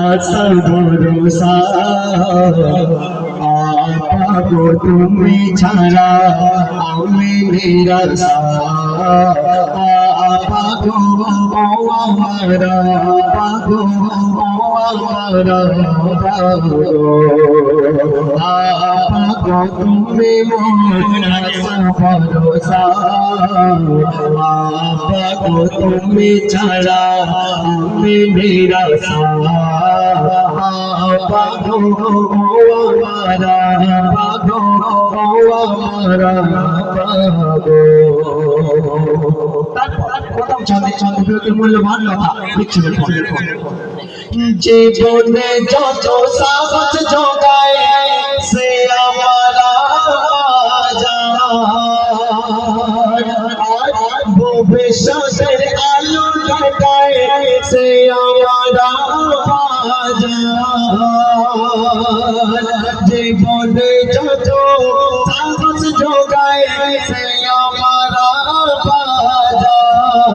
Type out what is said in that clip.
आशा भरोसा आपको तुम्हें छाड़ा हमें निराशा आपको हमारा आपको हमारा आपको तुम्हें आशा भरोसा आपको तुम्हें छाड़ा हमें निराशा आपको हमारा आपको हमारा প্রথম ছন্দে মূল্যবান কথা বিচ্ছুরের জীবনে যত সাহস জোগায় সে আমারা ভবিষ্যতের আলো লাগায় সে আমারা জীবনে যত সাহস জোগায় সে আমারা